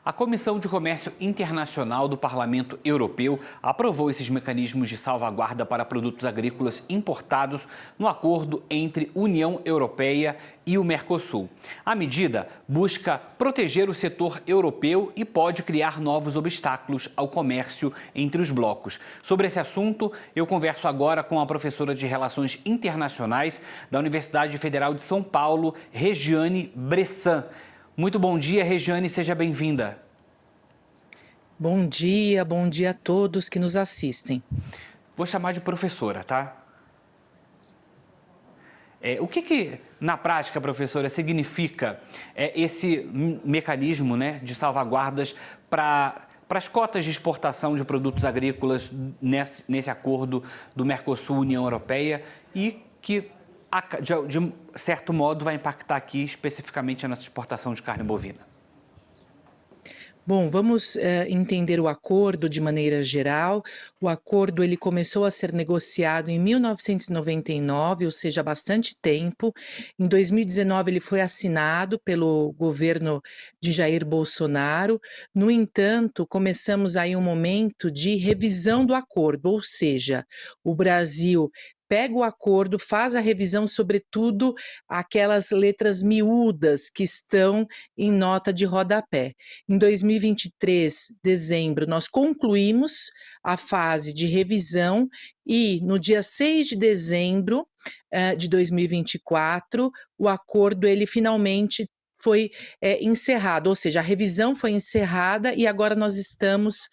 A Comissão de Comércio Internacional do Parlamento Europeu aprovou esses mecanismos de salvaguarda para produtos agrícolas importados no acordo entre União Europeia e o Mercosul. A medida busca proteger o setor europeu e pode criar novos obstáculos ao comércio entre os blocos. Sobre esse assunto, eu converso agora com a professora de Relações Internacionais da Universidade Federal de São Paulo, Regiane Bressan. Muito bom dia, Regiane, seja bem-vinda. Bom dia a todos que nos assistem. Vou chamar de professora, tá? O que na prática, professora, significa esse mecanismo, né, de salvaguardas para as cotas de exportação de produtos agrícolas nesse acordo do Mercosul-União Europeia e que, de certo modo, vai impactar aqui especificamente a nossa exportação de carne bovina? Bom, vamos entender o acordo de maneira geral. O acordo ele começou a ser negociado em 1999, ou seja, há bastante tempo. Em 2019 ele foi assinado pelo governo de Jair Bolsonaro. No entanto, começamos aí um momento de revisão do acordo, ou seja, o Brasil pega o acordo, faz a revisão, sobretudo aquelas letras miúdas que estão em nota de rodapé. Em 2023, dezembro, nós concluímos a fase de revisão e no dia 6 de dezembro de 2024, o acordo ele finalmente foi encerrado, ou seja, a revisão foi encerrada e agora nós estamos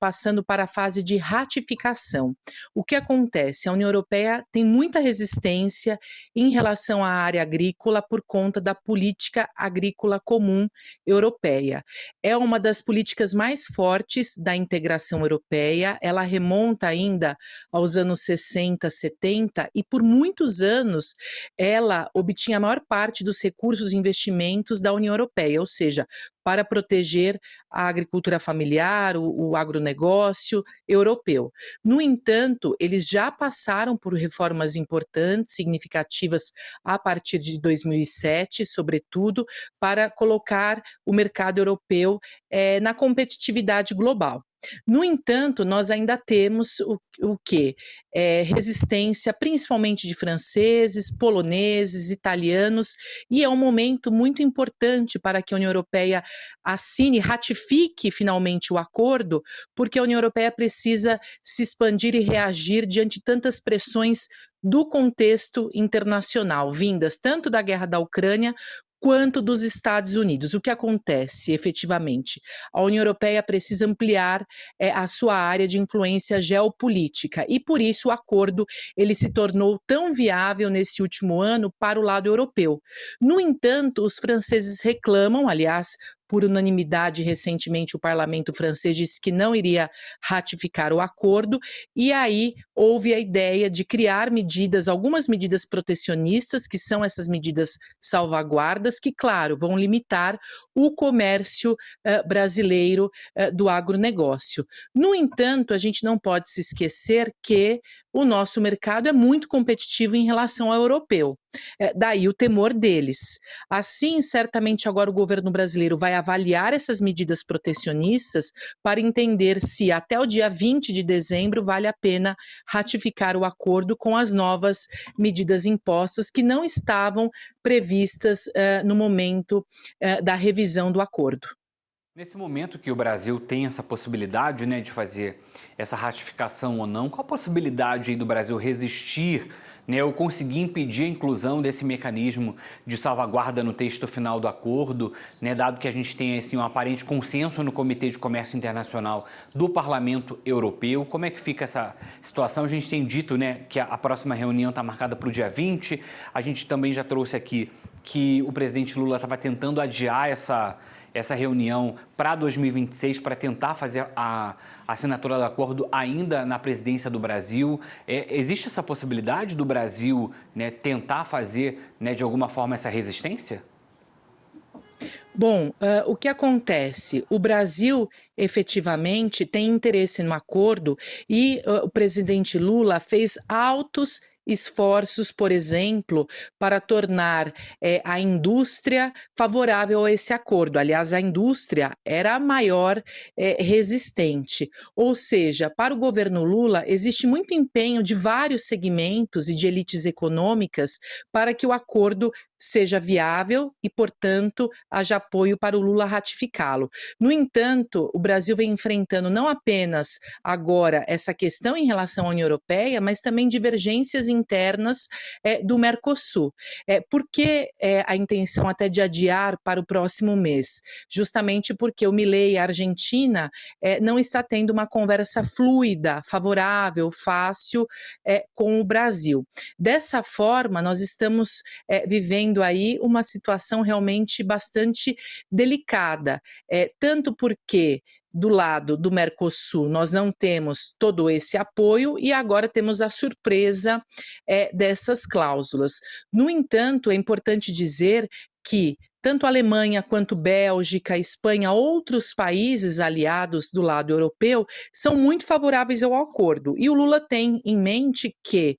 passando para a fase de ratificação. O que acontece? A União Europeia tem muita resistência em relação à área agrícola por conta da política agrícola comum europeia. É uma das políticas mais fortes da integração europeia, ela remonta ainda aos anos 60, 70 e por muitos anos ela obtinha a maior parte dos recursos e investimentos da União Europeia, ou seja, para proteger a agricultura familiar, o agronegócio europeu. No entanto, eles já passaram por reformas importantes, significativas, a partir de 2007, sobretudo, para colocar o mercado europeu na competitividade global. No entanto, nós ainda temos o quê? Resistência, principalmente de franceses, poloneses, italianos, e é um momento muito importante para que a União Europeia assine, ratifique finalmente o acordo, porque a União Europeia precisa se expandir e reagir diante de tantas pressões do contexto internacional, vindas tanto da guerra da Ucrânia quanto dos Estados Unidos. O que acontece efetivamente? A União Europeia precisa ampliar a sua área de influência geopolítica e por isso o acordo ele se tornou tão viável nesse último ano para o lado europeu. No entanto, os franceses reclamam, aliás, por unanimidade, recentemente o parlamento francês disse que não iria ratificar o acordo, e aí houve a ideia de criar medidas, algumas medidas protecionistas, que são essas medidas salvaguardas, que, claro, vão limitar o comércio brasileiro do agronegócio. No entanto, a gente não pode se esquecer que o nosso mercado é muito competitivo em relação ao europeu. Daí o temor deles. Assim, certamente agora o governo brasileiro vai avaliar essas medidas protecionistas para entender se até o dia 20 de dezembro vale a pena ratificar o acordo com as novas medidas impostas que não estavam previstas no momento da revisão do acordo. Nesse momento que o Brasil tem essa possibilidade, né, de fazer essa ratificação ou não, qual a possibilidade aí do Brasil resistir, né, ou conseguir impedir a inclusão desse mecanismo de salvaguarda no texto final do acordo, né, dado que a gente tem assim, um aparente consenso no Comitê de Comércio Internacional do Parlamento Europeu? Como é que fica essa situação? A gente tem dito, né, que a próxima reunião está marcada para o dia 20, a gente também já trouxe aqui que o presidente Lula estava tentando adiar essa reunião para 2026 para tentar fazer a assinatura do acordo ainda na presidência do Brasil. Existe essa possibilidade do Brasil, né, tentar fazer, né, de alguma forma essa resistência? Bom, o que acontece? O Brasil efetivamente tem interesse no acordo e o presidente Lula fez altos esforços, por exemplo, para tornar a indústria favorável a esse acordo. Aliás, a indústria era a maior resistente. Ou seja, para o governo Lula, existe muito empenho de vários segmentos e de elites econômicas para que o acordo seja viável e, portanto, haja apoio para o Lula ratificá-lo. No entanto, o Brasil vem enfrentando não apenas agora essa questão em relação à União Europeia, mas também divergências internas do Mercosul. Por que a intenção até de adiar para o próximo mês? Justamente porque o Milei e a Argentina não está tendo uma conversa fluida, favorável, fácil com o Brasil. Dessa forma, nós estamos vivendo aí uma situação realmente bastante delicada, tanto porque do lado do Mercosul nós não temos todo esse apoio e agora temos a surpresa dessas cláusulas. No entanto, é importante dizer que tanto a Alemanha quanto Bélgica, Espanha, outros países aliados do lado europeu são muito favoráveis ao acordo. E o Lula tem em mente que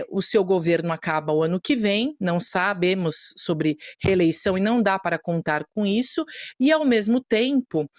o seu governo acaba o ano que vem, não sabemos sobre reeleição e não dá para contar com isso, e ao mesmo tempo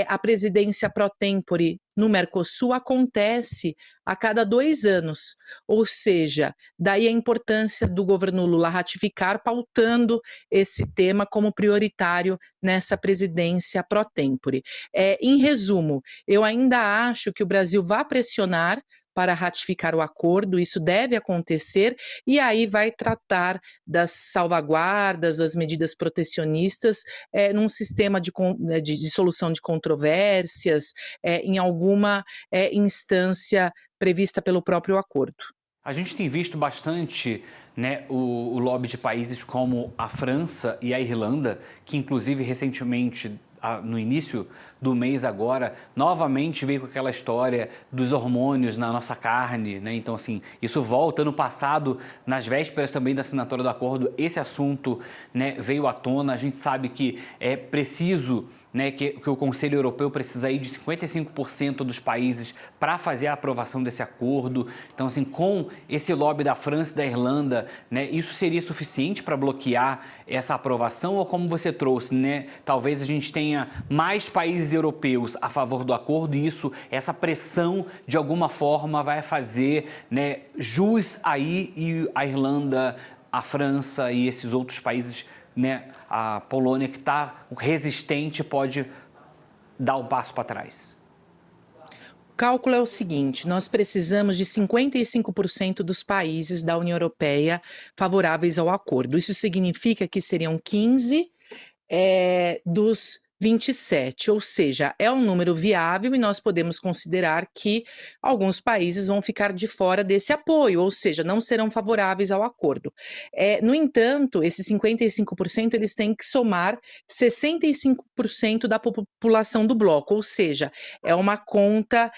a presidência pro tempore no Mercosul acontece a cada 2 anos, ou seja, daí a importância do governo Lula ratificar, pautando esse tema como prioritário nessa presidência pro tempore. Em resumo, eu ainda acho que o Brasil vai pressionar para ratificar o acordo, isso deve acontecer, e aí vai tratar das salvaguardas, das medidas protecionistas, num sistema de solução de controvérsias, em alguma instância prevista pelo próprio acordo. A gente tem visto bastante, né, o lobby de países como a França e a Irlanda, que inclusive recentemente, no início do mês agora, novamente veio com aquela história dos hormônios na nossa carne, né? Então, assim, isso volta. Ano passado, nas vésperas também da assinatura do acordo, esse assunto, né, veio à tona. A gente sabe que é preciso, né, que o Conselho Europeu precisa aí de 55% dos países para fazer a aprovação desse acordo. Então, assim, com esse lobby da França e da Irlanda, né, isso seria suficiente para bloquear essa aprovação? Ou como você trouxe, né, talvez a gente tenha mais países europeus a favor do acordo e essa pressão, de alguma forma, vai fazer, né, jus aí, e a Irlanda, a França e esses outros países, né, a Polônia, que está resistente, pode dar um passo para trás? O cálculo é o seguinte: nós precisamos de 55% dos países da União Europeia favoráveis ao acordo. Isso significa que seriam 15 dos 27, ou seja, é um número viável e nós podemos considerar que alguns países vão ficar de fora desse apoio, ou seja, não serão favoráveis ao acordo. No entanto, esses 55% eles têm que somar 65% da população do bloco, ou seja, é uma conta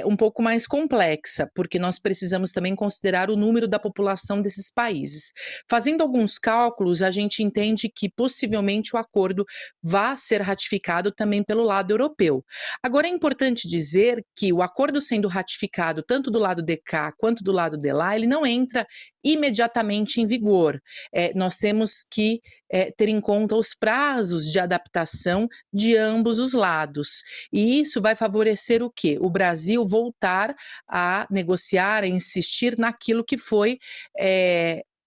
um pouco mais complexa, porque nós precisamos também considerar o número da população desses países. Fazendo alguns cálculos, a gente entende que possivelmente o acordo vá ser ratificado também pelo lado europeu. Agora é importante dizer que o acordo sendo ratificado tanto do lado de cá quanto do lado de lá, ele não entra imediatamente em vigor. Nós temos que ter em conta os prazos de adaptação de ambos os lados. E isso vai favorecer o quê? O Brasil voltar a negociar, a insistir naquilo que foi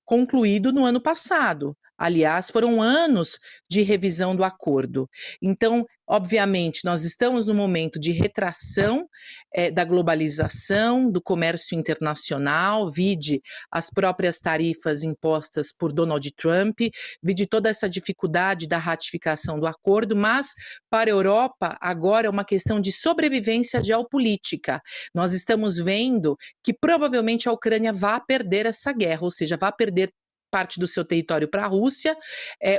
concluído no ano passado. Aliás, foram anos de revisão do acordo. Então, obviamente, nós estamos no momento de retração da globalização, do comércio internacional, vide as próprias tarifas impostas por Donald Trump, vide toda essa dificuldade da ratificação do acordo, mas para a Europa agora é uma questão de sobrevivência geopolítica. Nós estamos vendo que provavelmente a Ucrânia vai perder essa guerra, ou seja, vai perder parte do seu território para a Rússia.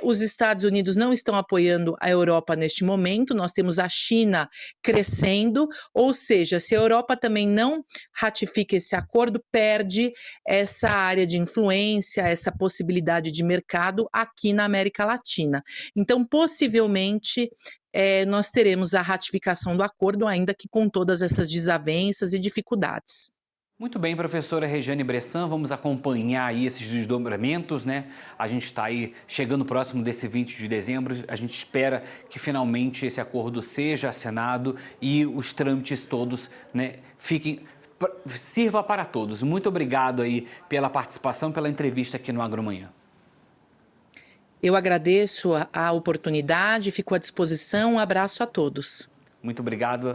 Os Estados Unidos não estão apoiando a Europa neste momento, nós temos a China crescendo, ou seja, se a Europa também não ratifica esse acordo, perde essa área de influência, essa possibilidade de mercado aqui na América Latina. Então, possivelmente, nós teremos a ratificação do acordo, ainda que com todas essas desavenças e dificuldades. Muito bem, professora Regiane Bressan, vamos acompanhar aí esses desdobramentos, né? A gente está aí chegando próximo desse 20 de dezembro, a gente espera que finalmente esse acordo seja assinado e os trâmites todos, né, sirva para todos. Muito obrigado aí pela participação, pela entrevista aqui no Agromanhã. Eu agradeço a oportunidade, fico à disposição, um abraço a todos. Muito obrigado.